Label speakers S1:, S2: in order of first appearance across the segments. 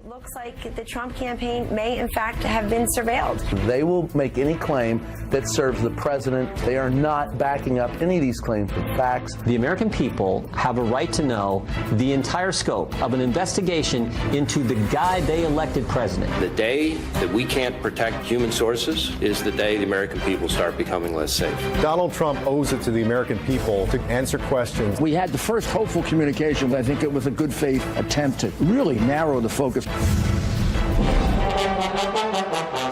S1: looks like the Trump campaign may, in fact, have been surveilled.
S2: They will make any claim that serves the president. They are not backing up any of these claims with facts.
S3: The American people have a right to know the entire scope of an investigation into the guy they elected president.
S4: The day that we can't protect human sources is the day the American people start becoming less safe.
S5: Donald Trump owes it to the American people to answer questions.
S6: We had the first hopeful communication, but I think it was a good faith attempt to really narrow the focus.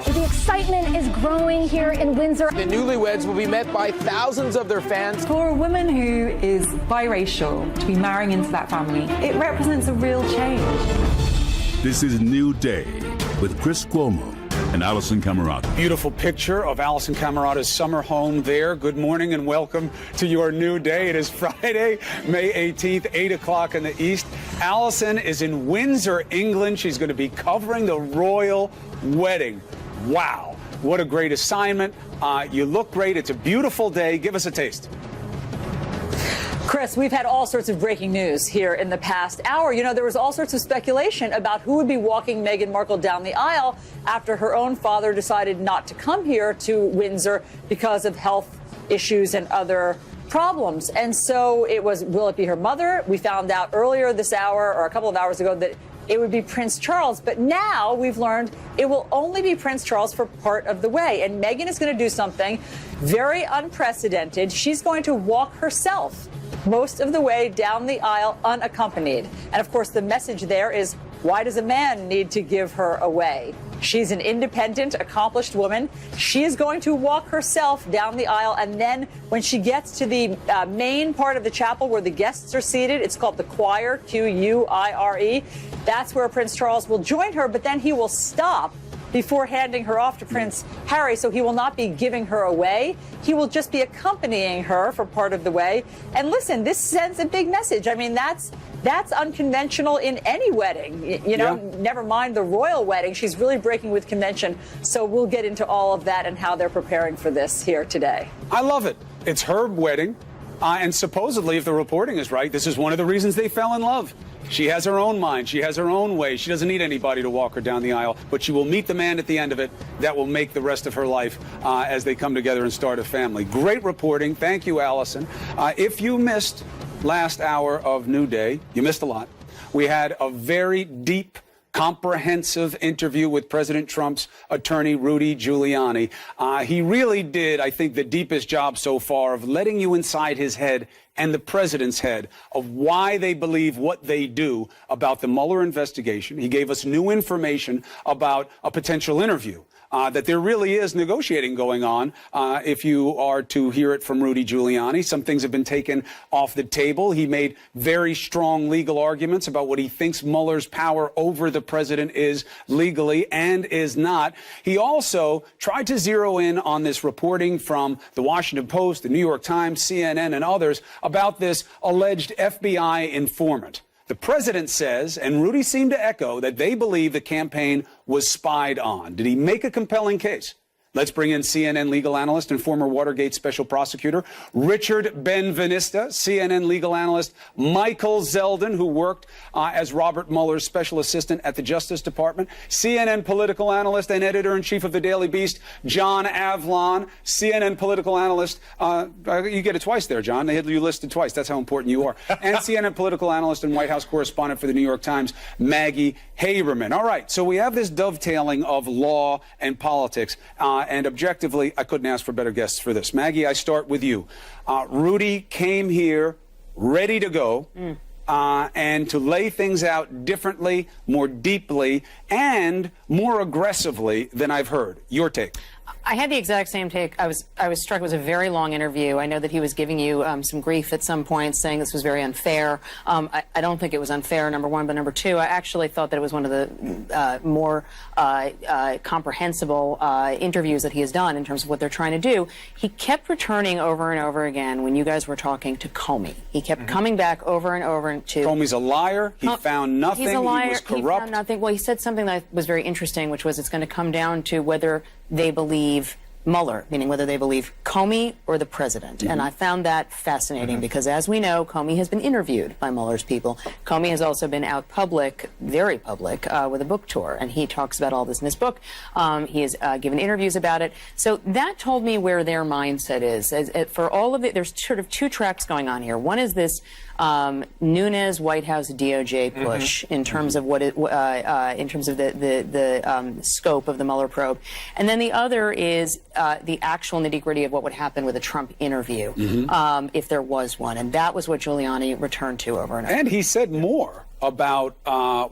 S7: The excitement is growing here in Windsor.
S8: The newlyweds will be met by thousands of their fans.
S9: For a woman who is biracial to be marrying into that family, it represents a real change.
S10: This is New Day with Chris Cuomo and Allison Camerata.
S11: Beautiful picture of Allison Camerata's summer home there. Good morning and welcome to your new day. It is Friday, May 18th, 8 o'clock in the East. Allison is in Windsor, England. She's going to be covering the royal wedding. Wow, what a great assignment. You look great. It's a beautiful day. Give us a taste.
S12: Chris, we've had all sorts of breaking news here in the past hour. You know, there was all sorts of speculation about who would be walking Meghan Markle down the aisle after her own father decided not to come here to Windsor because of health issues and other problems. And so it was, will it be her mother? We found out earlier this hour, or a couple of hours ago, that it would be Prince Charles. But now we've learned it will only be Prince Charles for part of the way. And Meghan is going to do something very unprecedented. She's going to walk herself most of the way down the aisle unaccompanied. And of course, the message there is, why does a man need to give her away? She's an independent, accomplished woman. She is going to walk herself down the aisle. And then when she gets to the main part of the chapel where the guests are seated, it's called the choir, Q-U-I-R-E. That's where Prince Charles will join her, but then he will stop before handing her off to Prince Harry, so he will not be giving her away. He will just be accompanying her for part of the way. And listen, this sends a big message. I mean, that's unconventional in any wedding. You know, never mind the royal wedding. She's really breaking with convention. So we'll get into all of that and how they're preparing for this here today.
S11: I love it. It's her wedding. And supposedly, if the reporting is right, this is one of the reasons they fell in love. She has her own mind. She has her own way. She doesn't need anybody to walk her down the aisle, but she will meet the man at the end of it that will make the rest of her life as they come together and start a family. Great reporting. Thank you, Allison. If you missed last hour of New Day, you missed a lot. We had a very deep, comprehensive interview with President Trump's attorney, Rudy Giuliani. He really did, I think, the deepest job so far of letting you inside his head and the president's head of why they believe what they do about the Mueller investigation. He gave us new information about a potential interview. That there really is negotiating going on, if you are to hear it from Rudy Giuliani. Some things have been taken off the table. He made very strong legal arguments about what he thinks Mueller's power over the president is legally and is not. He also tried to zero in on this reporting from the Washington Post, the New York Times, CNN, and others about this alleged FBI informant. The president says, and Rudy seemed to echo, that they believe the campaign was spied on. Did he make a compelling case? Let's bring in CNN legal analyst and former Watergate special prosecutor Richard Benveniste, CNN legal analyst Michael Zeldin, who worked as Robert Mueller's special assistant at the Justice Department, CNN political analyst and editor-in-chief of the Daily Beast, John Avlon, CNN political analyst. You get it twice there, John. They had you listed twice. That's how important you are. And CNN political analyst and White House correspondent for the New York Times, Maggie Haberman. All right, so we have this dovetailing of law and politics. And objectively, I couldn't ask for better guests for this. Maggie, I start with you. Rudy came here ready to go and to lay things out differently, more deeply, and more aggressively than I've heard. Your take.
S13: I had the exact same take. I was struck. It was a very long interview. I know that he was giving you some grief at some point, saying this was very unfair. I don't think it was unfair, number one, but number two, I actually thought that it was one of the more comprehensible interviews that he has done in terms of what they're trying to do. He kept returning over and over again when you guys were talking to Comey. He kept coming back over and over to...
S11: Comey's a liar. He found nothing.
S13: He's a liar.
S11: He was corrupt.
S13: He found nothing. Well, he said something that was very interesting, which was it's going to come down to whether they believe Mueller, meaning whether they believe Comey or the president. And I found that fascinating because, as we know, Comey has been interviewed by Mueller's people. Comey has also been out public, very public, with a book tour, and he talks about all this in his book. He has given interviews about it. So that told me where their mindset is. For all of it, there's sort of two tracks going on here. One is this Nunes White House DOJ push in terms of what in terms of the scope of the Mueller probe, and then the other is the actual nitty-gritty of what would happen with a Trump interview if there was one, and that was what Giuliani returned to over and over.
S11: And he said more about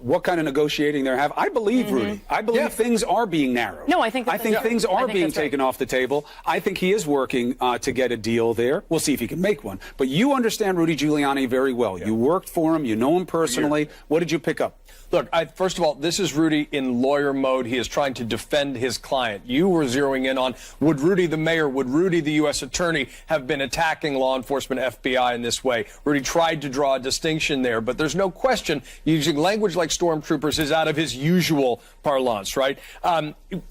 S11: what kind of negotiating they're having. I believe Rudy. I believe things are being narrowed.
S13: No, I think
S11: things are being taken off the table. I think he is working to get a deal there. We'll see if he can make one. But you understand Rudy Giuliani very well. You worked for him. You know him personally. What did you pick up?
S14: Look, first of all, this is Rudy in lawyer mode. He is trying to defend his client. You were zeroing in on, would Rudy the mayor, would Rudy the U.S. attorney have been attacking law enforcement, FBI in this way? Rudy tried to draw a distinction there, but there's no question using language like stormtroopers is out of his usual parlance, right?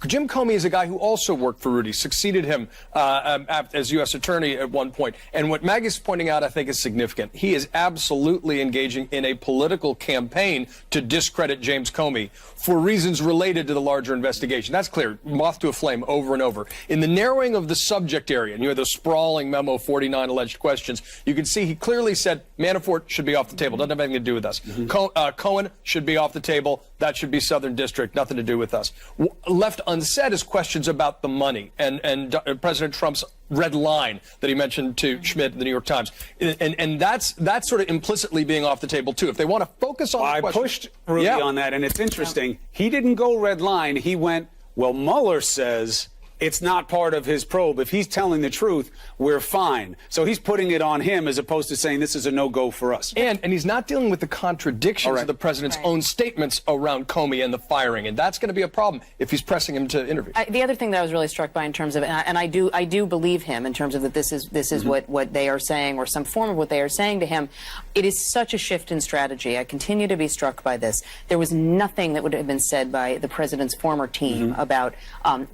S14: Jim Comey is a guy who also worked for Rudy, succeeded him as U.S. attorney at one point. And what Maggie's pointing out, I think, is significant. He is absolutely engaging in a political campaign to discredit James Comey for reasons related to the larger investigation. That's clear. Moth to a flame over and over. In the narrowing of the subject area, and you have the sprawling memo, 49 alleged questions, you can see he clearly said Manafort should be off the table. Doesn't have anything to do with us. Cohen should be off the table. That should be Southern District. Nothing to do with us. Left unsaid is questions about the money and President Trump's red line that he mentioned to Schmidt in the New York Times. And that's sort of implicitly being off the table, too. If they want to focus on the question. I
S11: pushed Rudy on that, and it's interesting. He didn't go red line. He went, well, Mueller says it's not part of his probe. If he's telling the truth, we're fine. So he's putting it on him as opposed to saying this is a no-go for us.
S14: And he's not dealing with the contradictions of the president's own statements around Comey and the firing. And that's going to be a problem if he's pressing him to interview.
S13: The other thing that I was really struck by in terms of, and I do believe him in terms of that this is what they are saying, or some form of what they are saying to him. It is such a shift in strategy. I continue to be struck by this. There was nothing that would have been said by the president's former team about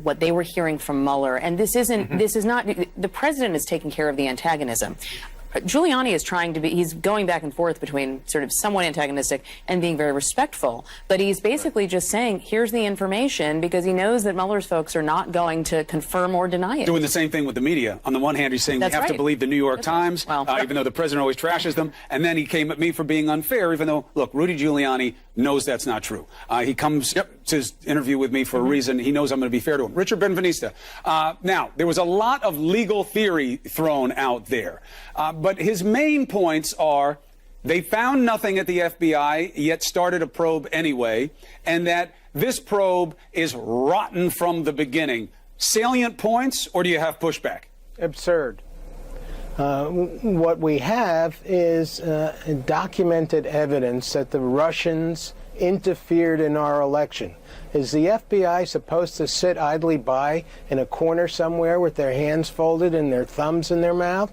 S13: what they were hearing from Mueller. And this isn't, this is not, the president is taking care of the antagonism. Giuliani is trying to be, he's going back and forth between sort of somewhat antagonistic and being very respectful. But he's basically just saying, here's the information, because he knows that Mueller's folks are not going to confirm or deny it.
S11: Doing the same thing with the media. On the one hand, he's saying we have to believe the New York Times, even though the president always trashes them. And then he came at me for being unfair, even though, look, Rudy Giuliani knows that's not true. He comes to his interview with me for a reason. He knows I'm going to be fair to him. Richard Benveniste. Now, there was a lot of legal theory thrown out there. But his main points are they found nothing at the FBI, yet started a probe anyway, and that this probe is rotten from the beginning. Salient points, or do you have pushback?
S15: Absurd. What we have is documented evidence that the Russians interfered in our election. Is the FBI supposed to sit idly by in a corner somewhere with their hands folded and their thumbs in their mouth?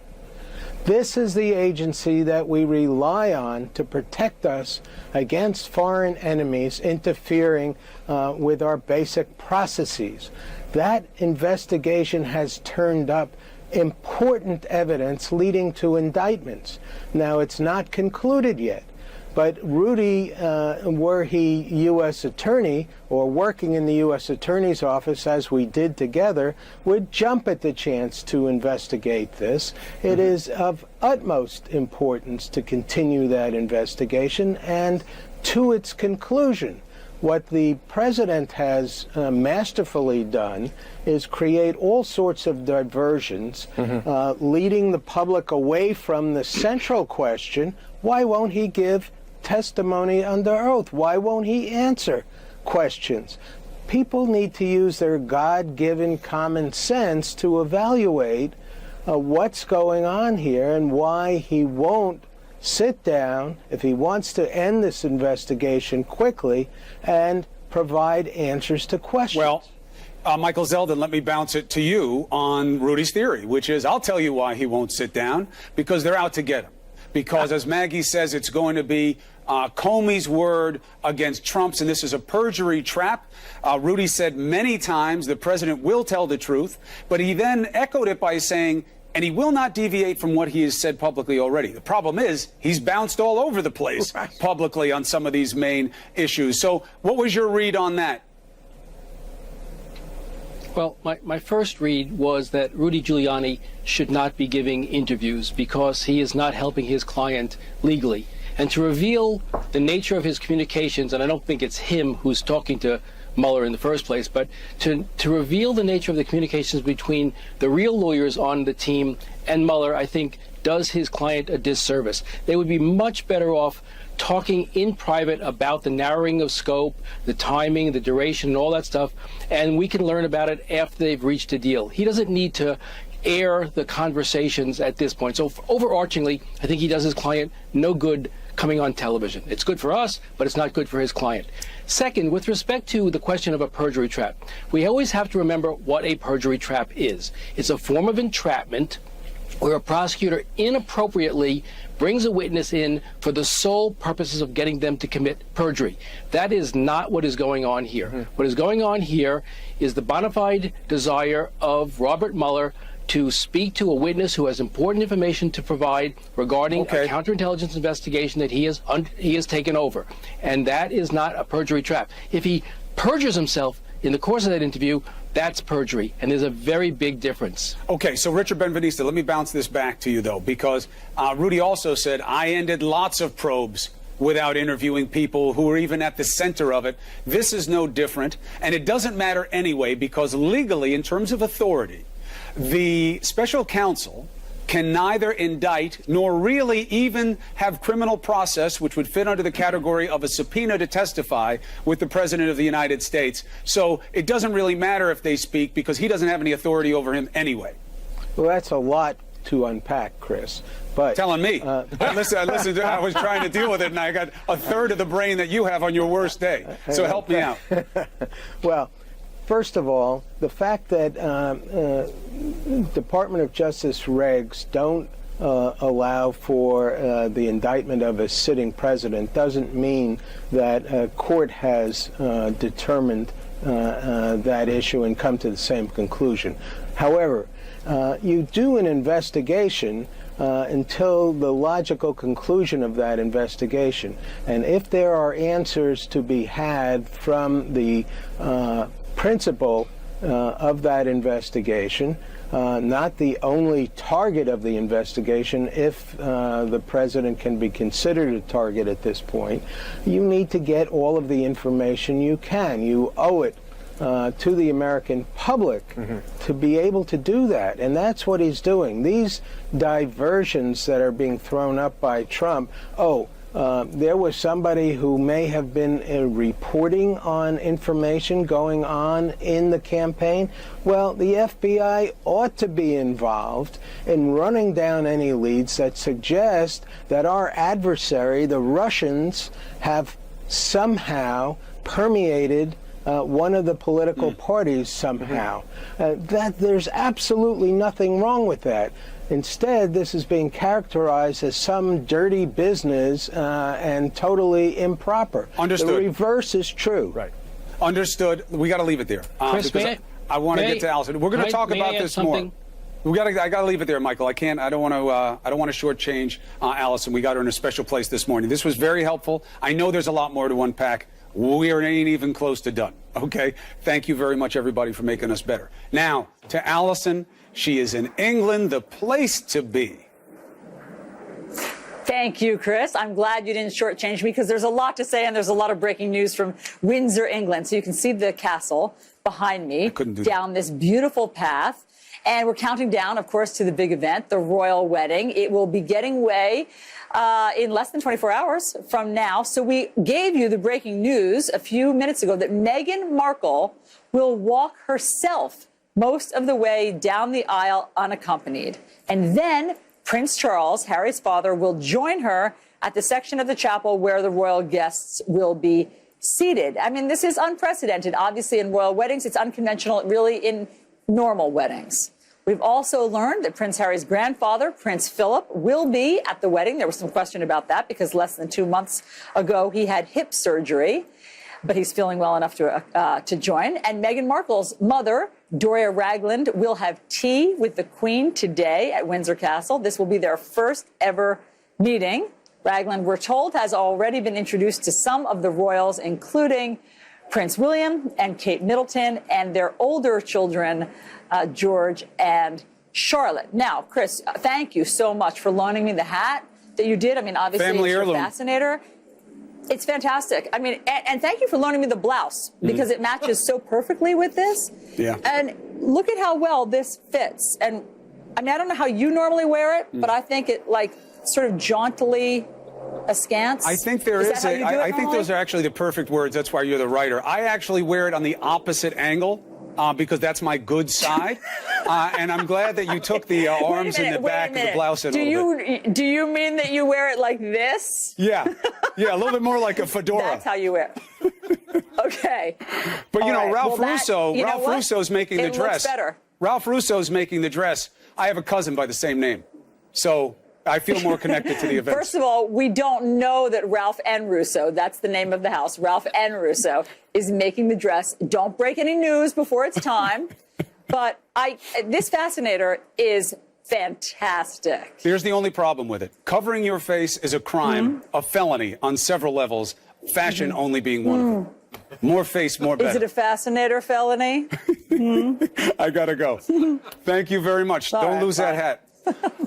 S15: This is the agency that we rely on to protect us against foreign enemies interfering with our basic processes. That investigation has turned up important evidence leading to indictments. Now, it's not concluded yet, but Rudy, were he U.S. attorney or working in the U.S. attorney's office, as we did together, would jump at the chance to investigate this. It is of utmost importance to continue that investigation, and to its conclusion, what the president has masterfully done is create all sorts of diversions, leading the public away from the central question: why won't he give testimony under oath? Why won't he answer questions? People need to use their God-given common sense to evaluate what's going on here and why he won't sit down, if he wants to end this investigation quickly, and provide answers to questions.
S11: Well, Michael Zeldin, let me bounce it to you on Rudy's theory, which is, I'll tell you why he won't sit down: because they're out to get him. because, as Maggie says, it's going to be Comey's word against Trump's, and this is a perjury trap. Rudy said many times the president will tell the truth, but he then echoed it by saying, and he will not deviate from what he has said publicly already. The problem is he's bounced all over the place publicly on some of these main issues. So what was your read on that?
S16: Well, my first read was that Rudy Giuliani should not be giving interviews because he is not helping his client legally. And to reveal the nature of his communications, and I don't think it's him who's talking to Mueller in the first place, but to reveal the nature of the communications between the real lawyers on the team and Mueller, I think, does his client a disservice. They would be much better off talking in private about the narrowing of scope, the timing, the duration, and all that stuff, and we can learn about it after they've reached a deal. He doesn't need to air the conversations at this point. So overarchingly, I think he does his client no good coming on television. It's good for us, but it's not good for his client. Second, with respect to the question of a perjury trap, we always have to remember what a perjury trap is. It's a form of entrapment where a prosecutor inappropriately brings a witness in for the sole purposes of getting them to commit perjury. That is not what is going on here. What is going on here is the bona fide desire of Robert Mueller to speak to a witness who has important information to provide regarding a counterintelligence investigation that he has taken over. And that is not a perjury trap. If he perjures himself in the course of that interview, that's perjury, and there's a very big difference.
S11: Okay, so Richard Benveniste, let me bounce this back to you, though, because Rudy also said, I ended lots of probes without interviewing people who were even at the center of it. This is no different, and it doesn't matter anyway, because legally, in terms of authority, the special counsel can neither indict nor really even have criminal process, which would fit under the category of a subpoena to testify with the President of the United States. So it doesn't really matter if they speak because he doesn't have any authority over him anyway.
S15: Well, that's a lot to unpack, Chris. But
S11: telling me. Listen, I was trying to deal with it, and I got a third of the brain that you have on your worst day. So help me out.
S15: Well, first of all, the fact that Department of Justice regs don't allow for the indictment of a sitting president doesn't mean that a court has determined that issue and come to the same conclusion. However, you do an investigation until the logical conclusion of that investigation. And if there are answers to be had from the principle of that investigation, not the only target of the investigation, if the president can be considered a target at this point, you need to get all of the information you can. You owe it to the American public to be able to do that. And that's what he's doing. These diversions that are being thrown up by Trump, there was somebody who may have been reporting on information going on in the campaign. Well, the FBI ought to be involved in running down any leads that suggest that our adversary, the Russians, have somehow permeated one of the political parties somehow. That there's absolutely nothing wrong with that. Instead, this is being characterized as some dirty business and totally improper.
S11: Understood.
S15: The reverse is true.
S11: Right. Understood. We got to leave it there.
S16: Chris,
S11: because I want to get to Allison. We're going to talk about this more. I got to leave it there, Michael. I don't want to shortchange Allison. We got her in a special place this morning. This was very helpful. I know there's a lot more to unpack. We ain't even close to done. Okay. Thank you very much, everybody, for making us better. Now to Allison. She is in England, the place to be.
S12: Thank you, Chris. I'm glad you didn't shortchange me because there's a lot to say and there's a lot of breaking news from Windsor, England. So you can see the castle behind me down this beautiful path. And we're counting down, of course, to the big event, the royal wedding. It will be getting away in less than 24 hours from now. So we gave you the breaking news a few minutes ago that Meghan Markle will walk herself most of the way down the aisle unaccompanied. And then Prince Charles, Harry's father, will join her at the section of the chapel where the royal guests will be seated. I mean, this is unprecedented. Obviously, in royal weddings, it's unconventional, really, in normal weddings. We've also learned that Prince Harry's grandfather, Prince Philip, will be at the wedding. There was some question about that because less than 2 months ago he had hip surgery, but he's feeling well enough to join. And Meghan Markle's mother, Doria Ragland, will have tea with the Queen today at Windsor Castle. This will be their first ever meeting. Ragland, we're told, has already been introduced to some of the royals, including Prince William and Kate Middleton and their older children, George and Charlotte. Now, Chris, thank you so much for loaning me the hat that you did. I mean, obviously,
S11: Family
S12: it's your
S11: heirloom.
S12: fascinator. It's fantastic. I mean, and thank you for loaning me the blouse because it matches so perfectly with this.
S11: Yeah.
S12: And look at how well this fits. And I mean, I don't know how you normally wear it, but I think it like sort of jauntily askance.
S11: I think there is. I think those are actually the perfect words. That's why you're the writer. I actually wear it on the opposite angle because that's my good side. And I'm glad that you took the arms and the back of the blouse in a little bit.
S12: Do you mean that you wear it like this?
S11: Yeah. Yeah, a little bit more like a fedora.
S12: That's how you wear it. Okay.
S11: But, you know,
S12: right.
S11: Ralph
S12: Well,
S11: Russo, Russo's making the dress.
S12: Looks better.
S11: Ralph Russo's making the dress. I have a cousin by the same name. So I feel more connected to the event.
S12: First of all, we don't know that Ralph N. Russo, that's the name of the house, Ralph N. Russo, is making the dress. Don't break any news before it's time. But this fascinator is fantastic.
S11: Here's the only problem with it. Covering your face is a crime, a felony on several levels, fashion only being one of them. More face, more better.
S12: Is it a fascinator felony?
S11: I gotta go. Thank you very much. Don't lose that hat.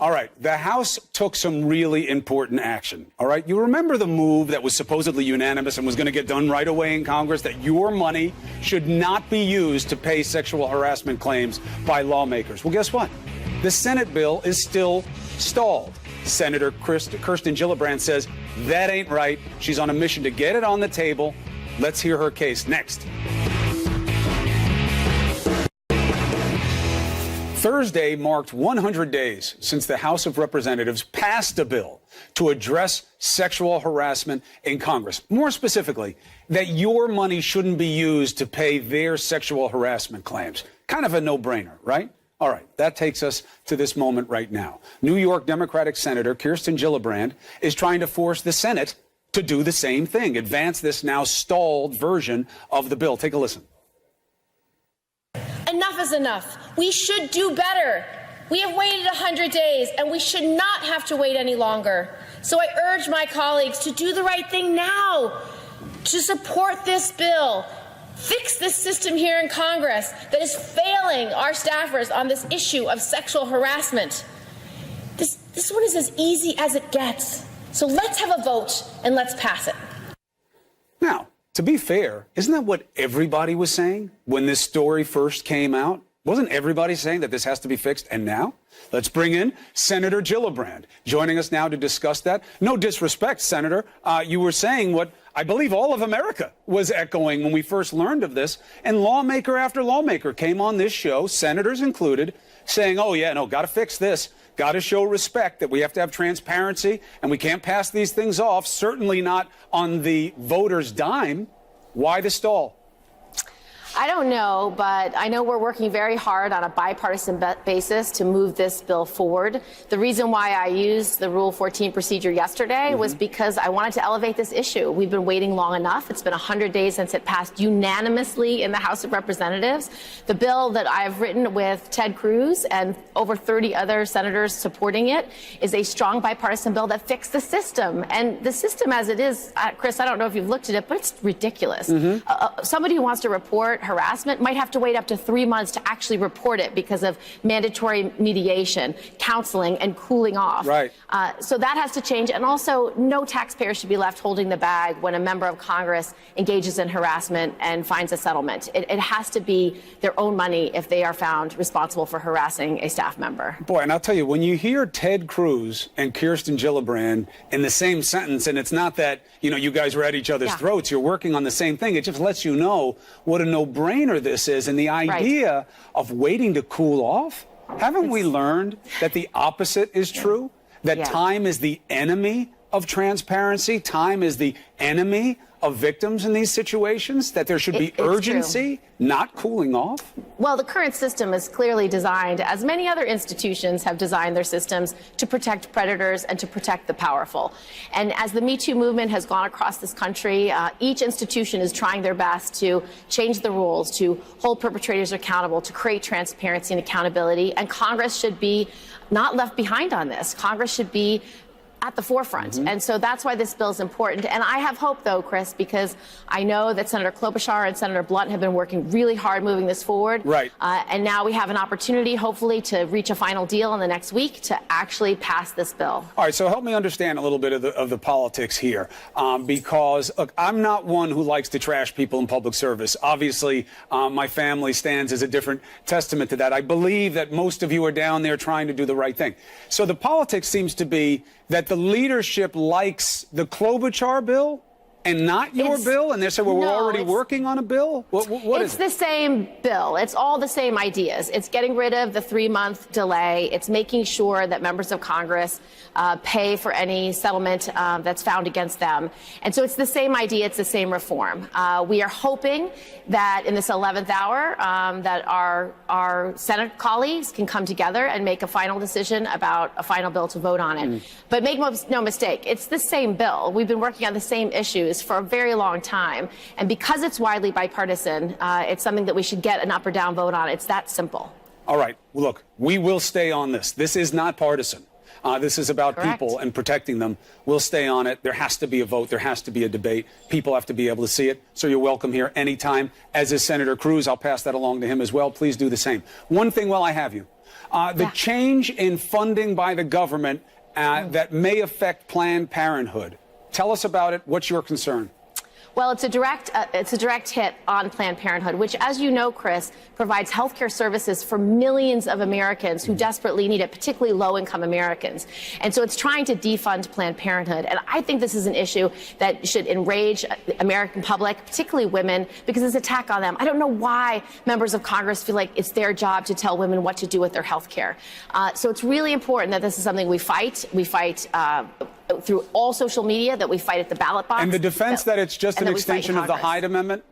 S11: All right. The House took some really important action. All right. You remember the move that was supposedly unanimous and was going to get done right away in Congress, that your money should not be used to pay sexual harassment claims by lawmakers. Well, guess what? The Senate bill is still stalled. Senator Kirsten Gillibrand says that ain't right. She's on a mission to get it on the table. Let's hear her case next. Thursday marked 100 days since the House of Representatives passed a bill to address sexual harassment in Congress. More specifically, that your money shouldn't be used to pay their sexual harassment claims. Kind of a no-brainer, right? All right, that takes us to this moment right now. New York Democratic Senator Kirsten Gillibrand is trying to force the Senate to do the same thing, advance this now stalled version of the bill. Take a listen.
S17: Enough is enough. We should do better. We have waited 100 days, and we should not have to wait any longer. So I urge my colleagues to do the right thing now, to support this bill, fix this system here in Congress that is failing our staffers on this issue of sexual harassment. This one is as easy as it gets. So let's have a vote, and let's pass it.
S11: Now, to be fair, isn't that what everybody was saying when this story first came out? Wasn't everybody saying that this has to be fixed? And now, let's bring in Senator Gillibrand, joining us now to discuss that. No disrespect, Senator. You were saying what I believe all of America was echoing when we first learned of this. And lawmaker after lawmaker came on this show, senators included, saying, oh, yeah, no, got to fix this. Got to show respect, that we have to have transparency, and we can't pass these things off, certainly not on the voters' dime. Why the stall?
S18: I don't know, but I know we're working very hard on a bipartisan basis to move this bill forward. The reason why I used the Rule 14 procedure yesterday was because I wanted to elevate this issue. We've been waiting long enough. It's been 100 days since it passed unanimously in the House of Representatives. The bill that I've written with Ted Cruz and over 30 other senators supporting it is a strong bipartisan bill that fixed the system. And the system as it is, Chris, I don't know if you've looked at it, but it's ridiculous. Somebody who wants to report harassment might have to wait up to 3 months to actually report it because of mandatory mediation, counseling, and cooling off.
S11: Right.
S18: So that has to change. And also, no taxpayer should be left holding the bag when a member of Congress engages in harassment and finds a settlement. It has to be their own money if they are found responsible for harassing a staff member.
S11: Boy, and I'll tell you, when you hear Ted Cruz and Kirsten Gillibrand in the same sentence, and it's not that, you know, you guys are at each other's throats, you're working on the same thing. It just lets you know what a no-brainer this is. And the idea of waiting to cool off, haven't we learned that the opposite is true? That time is the enemy of transparency. Time is the enemy of victims in these situations, that there should be urgency, not cooling off?
S18: Well, the current system is clearly designed, as many other institutions have designed their systems, to protect predators and to protect the powerful. And as the Me Too movement has gone across this country, each institution is trying their best to change the rules, to hold perpetrators accountable, to create transparency and accountability. And Congress should be not left behind on this. Congress should be at the forefront. And so that's why this bill is important. And I have hope, though, Chris, because I know that Senator Klobuchar and Senator Blunt have been working really hard moving this forward.
S11: Right.
S18: And now we have an opportunity, hopefully, to reach a final deal in the next week to actually pass this bill.
S11: All right, so help me understand a little bit of the politics here, because, look, I'm not one who likes to trash people in public service. Obviously, my family stands as a different testament to that. I believe that most of you are down there trying to do the right thing. So the politics seems to be that the leadership likes the Klobuchar bill and not your bill, and they say, well, we're already working on a bill? What is it?
S18: It's the same bill. It's all the same ideas. It's getting rid of the 3-month delay. It's making sure that members of Congress pay for any settlement that's found against them. And so it's the same idea. It's the same reform. We are hoping that in this 11th hour that our Senate colleagues can come together and make a final decision about a final bill to vote on it. But make no mistake, it's the same bill. We've been working on the same issues for a very long time. And because it's widely bipartisan, it's something that we should get an up or down vote on. It's that simple.
S11: All right. Well, look, we will stay on this. This is not partisan. This is about people and protecting them. We'll stay on it. There has to be a vote. There has to be a debate. People have to be able to see it. So you're welcome here anytime. As is Senator Cruz. I'll pass that along to him as well. Please do the same. One thing while I have you. The change in funding by the government that may affect Planned Parenthood. Tell us about it. What's your concern?
S18: Well, it's a direct hit on Planned Parenthood, which, as you know, Chris, provides health care services for millions of Americans who desperately need it, particularly low-income Americans. And so it's trying to defund Planned Parenthood. And I think this is an issue that should enrage the American public, particularly women, because it's an attack on them. I don't know why members of Congress feel like it's their job to tell women what to do with their health care. So it's really important that this is something we fight. We fight through all social media, that we fight at the ballot box.
S11: And the defense that it's just an extension of the Hyde Amendment,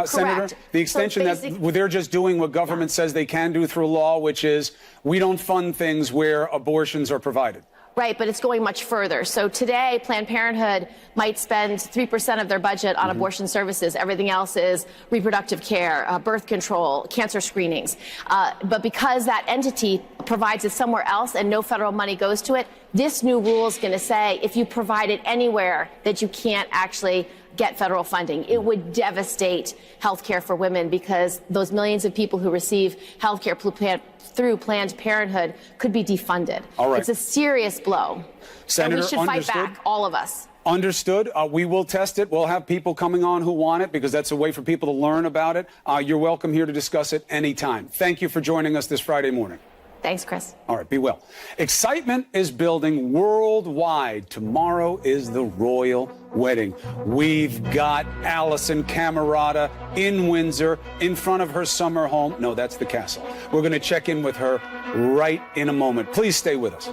S11: Senator, the extension that they're just doing what government says they can do through law, which is we don't fund things where abortions are provided.
S18: Right, but it's going much further. So today, Planned Parenthood might spend 3% of their budget on abortion services. Everything else is reproductive care, birth control, cancer screenings. But because that entity provides it somewhere else and no federal money goes to it, this new rule is going to say if you provide it anywhere that you can't actually get federal funding. It would devastate health care for women, because those millions of people who receive health care through Planned Parenthood could be defunded.
S11: All right.
S18: It's a serious blow.
S11: Senator,
S18: and we should fight back, all of us.
S11: Understood. We will test it. We'll have people coming on who want it, because that's a way for people to learn about it. You're welcome here to discuss it anytime. Thank you for joining us this Friday morning.
S18: Thanks, Chris.
S11: All right, be well. Excitement is building worldwide. Tomorrow is the royal wedding. We've got Allison Camerata in Windsor in front of her summer home. No, that's the castle. We're going to check in with her right in a moment. Please stay with us.